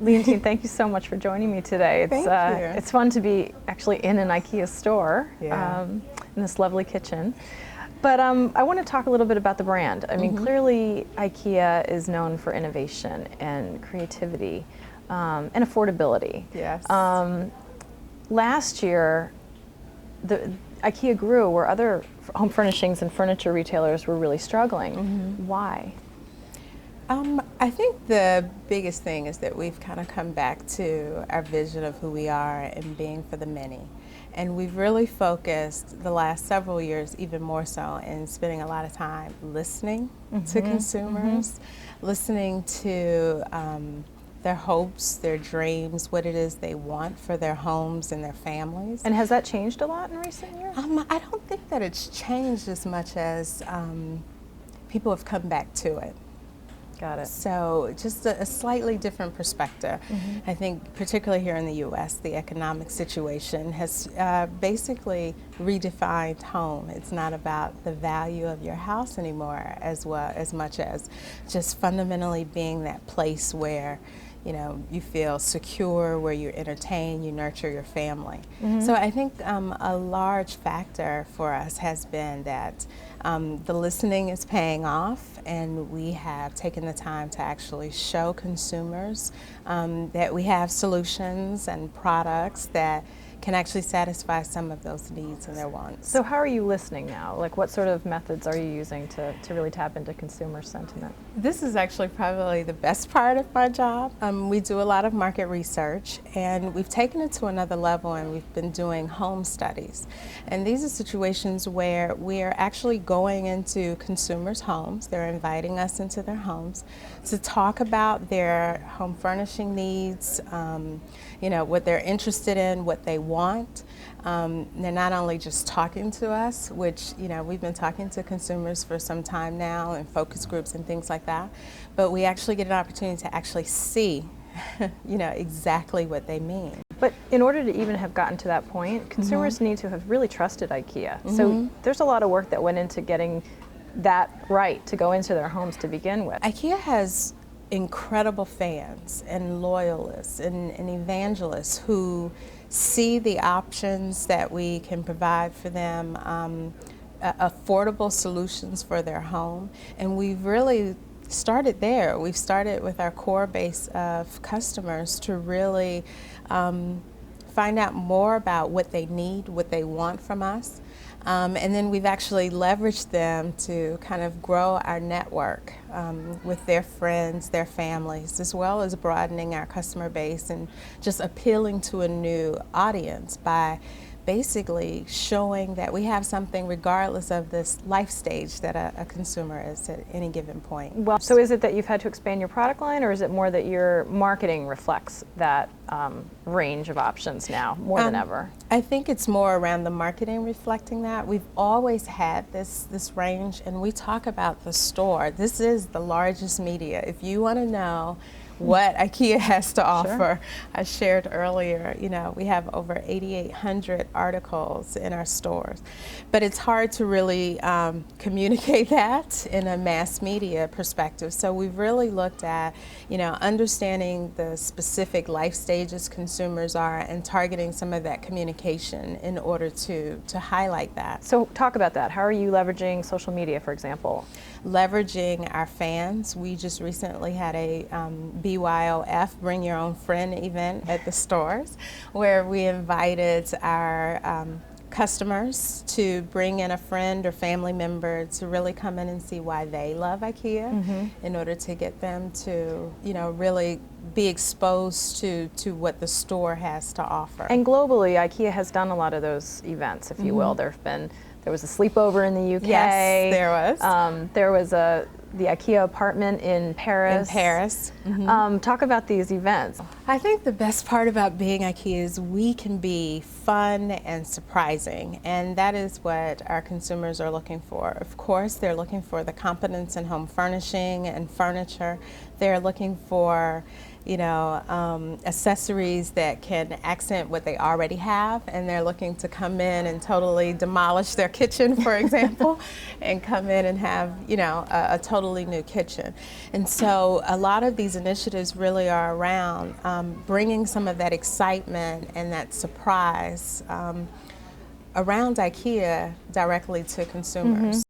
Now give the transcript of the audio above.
Leontyne, thank you so much for joining me today. Thank you. It's fun to be actually in an IKEA store, Yeah. in this lovely kitchen. But I want to talk a little bit about the brand. I mean, clearly IKEA is known for innovation and creativity and affordability. Yes. Last year, the IKEA grew where other home furnishings and furniture retailers were really struggling. Why? I think the biggest thing is that we've kind of come back to our vision of who we are and being for the many. And we've really focused the last several years even more so in spending a lot of time listening to consumers, listening to their hopes, their dreams, what it is they want for their homes and their families. And has that changed a lot in recent years? I don't think that it's changed as much as people have come back to it. Got it. So just a slightly different perspective. I think particularly here in the U.S., the economic situation has basically redefined home. It's not about the value of your house anymore as much as just fundamentally being that place where you feel secure, where you entertain, you nurture your family. So I think a large factor for us has been that the listening is paying off, and we have taken the time to actually show consumers that we have solutions and products that can actually satisfy some of those needs and their wants. So how are you listening now? Like, what sort of methods are you using to really tap into consumer sentiment? This is actually probably the best part of my job. We do a lot of market research, and we've taken it to another level, and we've been doing home studies. And these are situations where we are actually going into consumers' homes. They're inviting us into their homes to talk about their home furnishing needs, what they're interested in, what they want. They're not only just talking to us, which we've been talking to consumers for some time now in focus groups and things like that, but we actually get an opportunity to actually see exactly what they mean. But in order to even have gotten to that point, consumers need to have really trusted IKEA. So there's a lot of work that went into getting that right to go into their homes to begin with. IKEA has incredible fans and loyalists and evangelists who see the options that we can provide for them, affordable solutions for their home, and we've really started there. We've started with our core base of customers to really find out more about what they need, what they want from us. And then we've actually leveraged them to kind of grow our network with their friends, their families, as well as broadening our customer base and just appealing to a new audience by basically showing that we have something regardless of this life stage that a consumer is at any given point. Well, so is it that you've had to expand your product line, or is it more that your marketing reflects that range of options now more than ever? I think it's more around the marketing reflecting that. We've always had this range, and we talk about the store. This is the largest media. If you want to know what IKEA has to offer. I shared earlier, we have over 8,800 articles in our stores. But it's hard to really communicate that in a mass media perspective. So we've really looked at, understanding the specific life stages consumers are and targeting some of that communication in order to highlight that. So talk about that. How are you leveraging social media, for example? Leveraging our fans. We just recently had a BYOF, Bring Your Own Friend event at the stores, where we invited our customers to bring in a friend or family member to really come in and see why they love IKEA in order to get them to, really be exposed to what the store has to offer. And globally, IKEA has done a lot of those events, if you will. There was a sleepover in the UK. Yes, there was. There was the IKEA apartment in Paris. Talk about these events. I think the best part about being IKEA is we can be fun and surprising, and that is what our consumers are looking for. Of course, they're looking for the competence in home furnishing and furniture. They're looking for accessories that can accent what they already have, and they're looking to come in and totally demolish their kitchen, for example, and come in and have, a totally new kitchen. And so a lot of these initiatives really are around bringing some of that excitement and that surprise around IKEA directly to consumers.